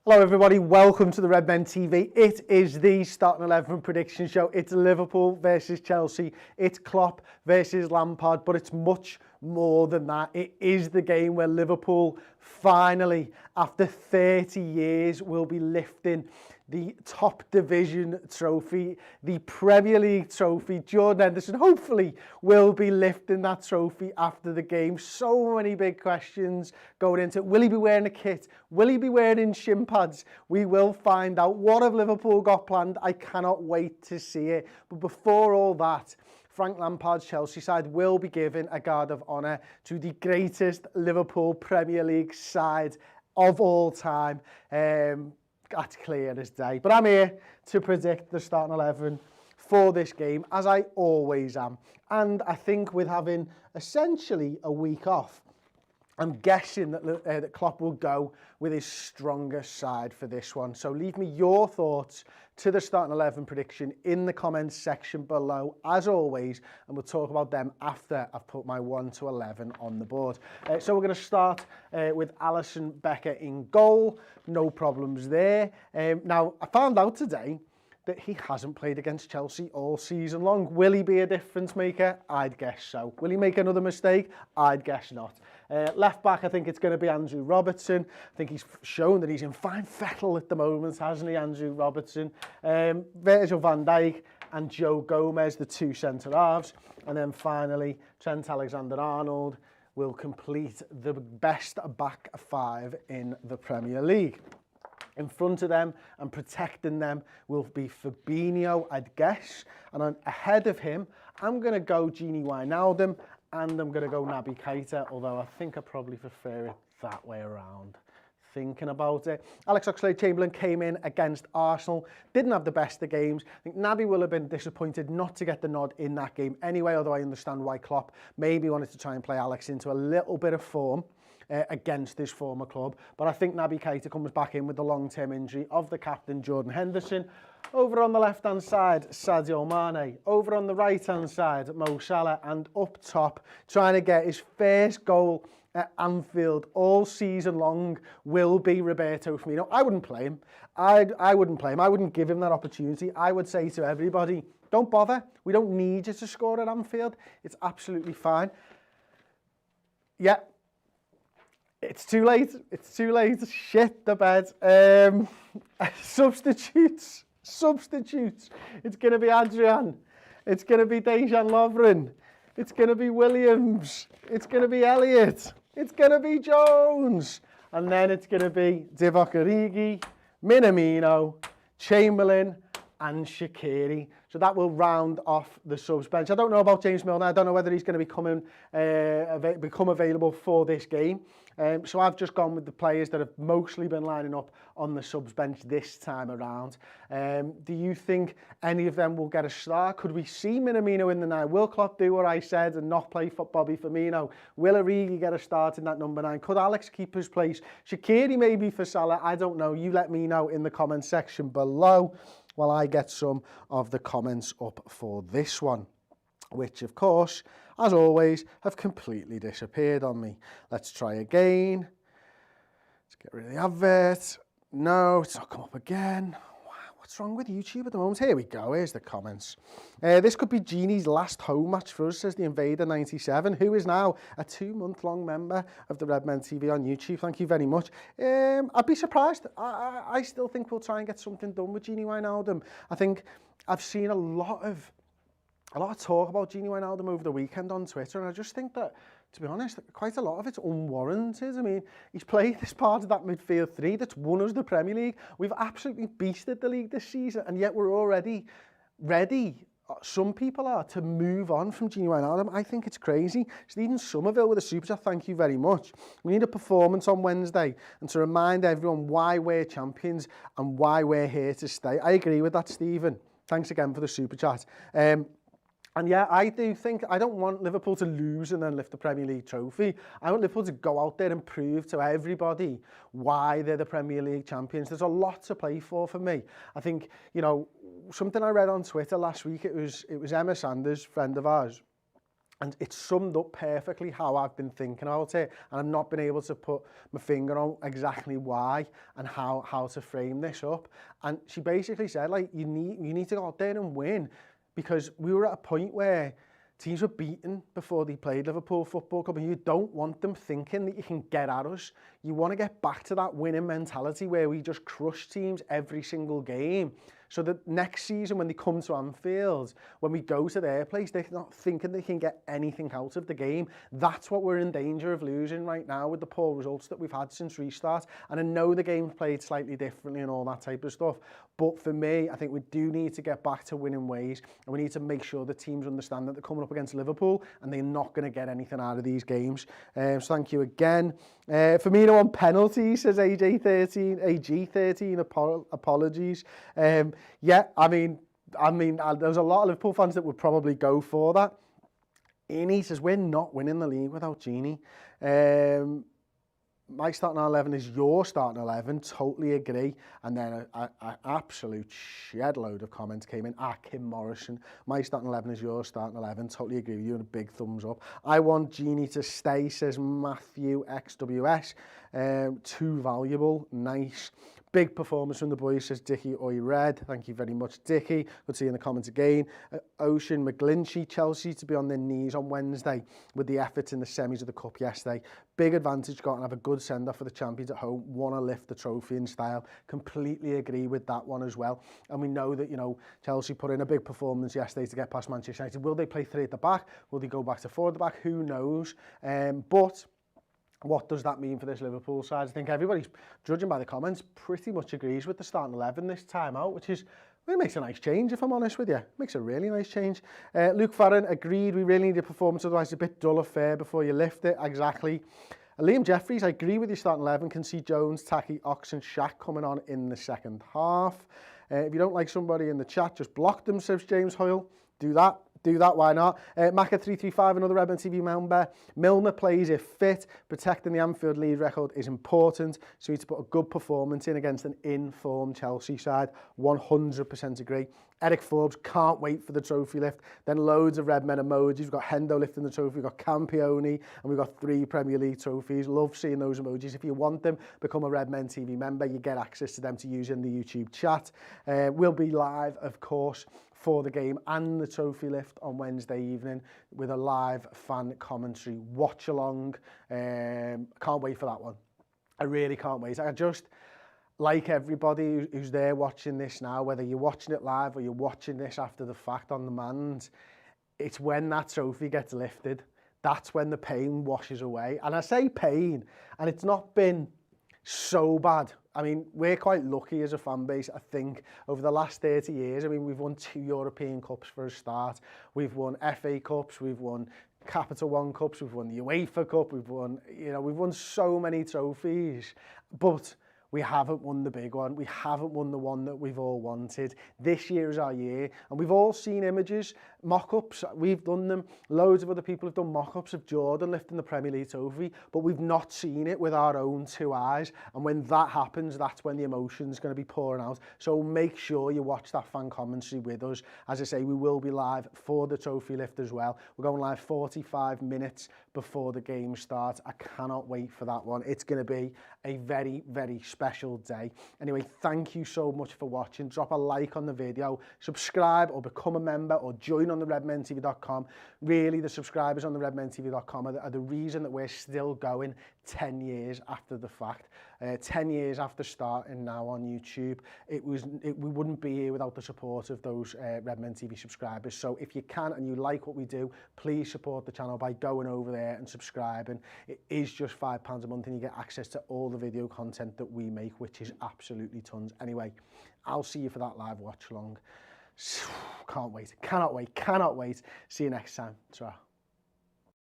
Hello everybody, welcome to the Red Men TV. It is the starting 11 prediction show. It's Liverpool versus Chelsea. It's Klopp versus Lampard, but it's much more than that. It is the game where Liverpool finally, after 30 years, will be lifting the top division trophy, the Premier League trophy. Jordan Henderson hopefully will be lifting that trophy after the game. So many big questions going into it. Will he be wearing a kit? Will he be wearing shin pads? We will find out. What have Liverpool got planned? I cannot wait to see it. But before all that, Frank Lampard's Chelsea side will be giving a guard of honour to the greatest Liverpool Premier League side of all time. That's clear as day. But I'm here to predict the starting 11 for this game, as I always am. And I think with having essentially a week off, I'm guessing that Klopp will go with his strongest side for this one. So leave me your thoughts to the starting 11 prediction in the comments section below, as always, and we'll talk about them after I've put my 1 to 11 on the board. So we're going to start with Alisson Becker in goal. No problems there. Now, I found out today that he hasn't played against Chelsea all season long. Will he be a difference maker? I'd guess so. Will he make another mistake? I'd guess not. Left back, I think it's going to be Andrew Robertson. I think he's shown that he's in fine fettle at the moment, hasn't he, Andrew Robertson? Virgil van Dijk and Joe Gomez, the two centre-halves. And then finally, Trent Alexander-Arnold will complete the best back five in the Premier League. In front of them and protecting them will be Fabinho, I'd guess. And then ahead of him, I'm going to go Gini Wijnaldum and I'm going to go Naby Keita, although I think I probably prefer it that way around. Thinking about it. Alex Oxlade-Chamberlain came in against Arsenal, didn't have the best of games. I think Naby will have been disappointed not to get the nod in that game anyway, although I understand why Klopp maybe wanted to try and play Alex into a little bit of form against his former club. But I think Naby Keita comes back in with the long-term injury of the captain, Jordan Henderson. Over on the left-hand side, Sadio Mane. Over on the right-hand side, Mo Salah. And up top, trying to get his first goal at Anfield all season long will be Roberto Firmino. I wouldn't play him. I wouldn't play him. I wouldn't give him that opportunity. I would say to everybody, don't bother. We don't need you to score at Anfield. It's absolutely fine. Yeah. It's too late. It's too late. Shit the bed. Substitutes. It's going to be Adrian. It's going to be Dejan Lovren. It's going to be Williams. It's going to be Elliott. It's going to be Jones. And then it's going to be Divock Origi, Minamino, Chamberlain and Shaqiri. So that will round off the subs bench. I don't know about James Milner. I don't know whether he's going to become available for this game. So I've just gone with the players that have mostly been lining up on the subs bench this time around. Do you think any of them will get a start? Could we see Minamino in the 9? Will Klopp do what I said and not play for Bobby Firmino? Will Origi get a start in that number 9? Could Alex keep his place? Shaqiri maybe for Salah? I don't know. You let me know in the comment section below while I get some of the comments up for this one, which of course, as always, have completely disappeared on me. Let's try again. Let's get rid of the advert. No, it's not come up again. Wow, what's wrong with YouTube at the moment? Here we go, here's the comments. This could be Genie's last home match for us, says the Invader 97, who is now a 2-month-long member of the Red Men TV on YouTube. Thank you very much. I'd be surprised. I still think we'll try and get something done with Gini Wijnaldum. I think I've seen a lot of talk about Gini Wijnaldum over the weekend on Twitter, and I just think that, to be honest, quite a lot of it's unwarranted. I mean, he's played this part of that midfield three that's won us the Premier League. We've absolutely beasted the league this season, and yet we're already ready, some people are, to move on from Gini Wijnaldum. I think it's crazy. Stephen Somerville with a super chat, thank you very much. We need a performance on Wednesday and to remind everyone why we're champions and why we're here to stay. I agree with that, Stephen. Thanks again for the super chat. And yeah, I do think, I don't want Liverpool to lose and then lift the Premier League trophy. I want Liverpool to go out there and prove to everybody why they're the Premier League champions. There's a lot to play for me. I think, you know, something I read on Twitter last week, it was Emma Sanders, friend of ours, And it summed up perfectly how I've been thinking about it. And I've not been able to put my finger on exactly why and how to frame this up. And she basically said, like, you need to go out there and win, because we were at a point where teams were beaten before they played Liverpool Football Club, and you don't want them thinking that you can get at us. You want to get back to that winning mentality where we just crush teams every single game. So that next season, when they come to Anfield, when we go to their place, they're not thinking they can get anything out of the game. That's what we're in danger of losing right now with the poor results that we've had since restart. And I know the game's played slightly differently and all that type of stuff. But for me, I think we do need to get back to winning ways. And we need to make sure the teams understand that they're coming up against Liverpool and they're not going to get anything out of these games. So thank you again. Firmino on penalty, says AG13, apologies. Yeah, I mean, there's a lot of Liverpool fans that would probably go for that. Eni says, we're not winning the league without Gini. My starting 11 is your starting 11, totally agree. And then an absolute shed load of comments came in. Kim Morrison, my starting 11 is your starting 11, totally agree with you, and a big thumbs up. I want Gini to stay, says Matthew XWS. Too valuable, nice. Big performance from the boys, says Dickie Oi Red. Thank you very much, Dickie. Good to see you in the comments again. Ocean McGlinchey, Chelsea to be on their knees on Wednesday with the efforts in the semis of the Cup yesterday. Big advantage, got and have a good send-off for the champions at home. Want to lift the trophy in style. Completely agree with that one as well. And we know that, you know, Chelsea put in a big performance yesterday to get past Manchester United. Will they play 3 at the back? Will they go back to 4 at the back? Who knows? But what does that mean for this Liverpool side? I think everybody's, judging by the comments, pretty much agrees with the starting 11 this time out, which is, well, it makes a nice change, if I'm honest with you. It makes a really nice change. Luke Farron agreed, we really need a performance, otherwise it's a bit dull affair before you lift it. Exactly. Liam Jeffries, I agree with your starting 11. Can see Jones, Taki, Ox and Shaq coming on in the second half. If you don't like somebody in the chat, just block them, says James Hoyle. Do that. Do that, why not? Maka335, another Redmen TV member. Milner plays if fit. Protecting the Anfield lead record is important. So we need to put a good performance in against an informed Chelsea side. 100% agree. Eric Forbes, can't wait for the trophy lift. Then loads of Redmen emojis. We've got Hendo lifting the trophy. We've got Campione. And we've got 3 Premier League trophies. Love seeing those emojis. If you want them, become a Redmen TV member. You get access to them to use in the YouTube chat. We'll be live, of course, for the game and the trophy lift on Wednesday evening with a live fan commentary watch along. Can't wait for that one. I really can't wait. I just, like everybody who's there watching this now, whether you're watching it live or you're watching this after the fact on demand, it's when that trophy gets lifted. That's when the pain washes away. And I say pain, and it's not been so bad. I mean, we're quite lucky as a fan base, I think, over the last 30 years. I mean, we've won 2 European Cups for a start. We've won FA Cups, we've won Capital One Cups, we've won the UEFA Cup, we've won so many trophies. But we haven't won the big one. We haven't won the one that we've all wanted. This year is our year. And we've all seen images, mock-ups. We've done them. Loads of other people have done mock-ups of Jordan lifting the Premier League trophy, but we've not seen it with our own 2 eyes. And when that happens, that's when the emotion's going to be pouring out. So make sure you watch that fan commentary with us. As I say, we will be live for the trophy lift as well. We're going live 45 minutes before the game starts. I cannot wait for that one. It's going to be a very, very special day. Anyway, thank you so much for watching. Drop a like on the video, subscribe or become a member or join on the redmentv.com. Really, the subscribers on the redmentv.com are the reason that we're still going 10 years after the fact. 10 years after starting now on YouTube. We wouldn't be here without the support of those Redmen TV subscribers. So if you can and you like what we do, please support the channel by going over there and subscribing. It is just £5 a month and you get access to all the video content that we make, which is absolutely tons. Anyway, I'll see you for that live watch along. Can't wait, cannot wait. See you next time. Ta-ra.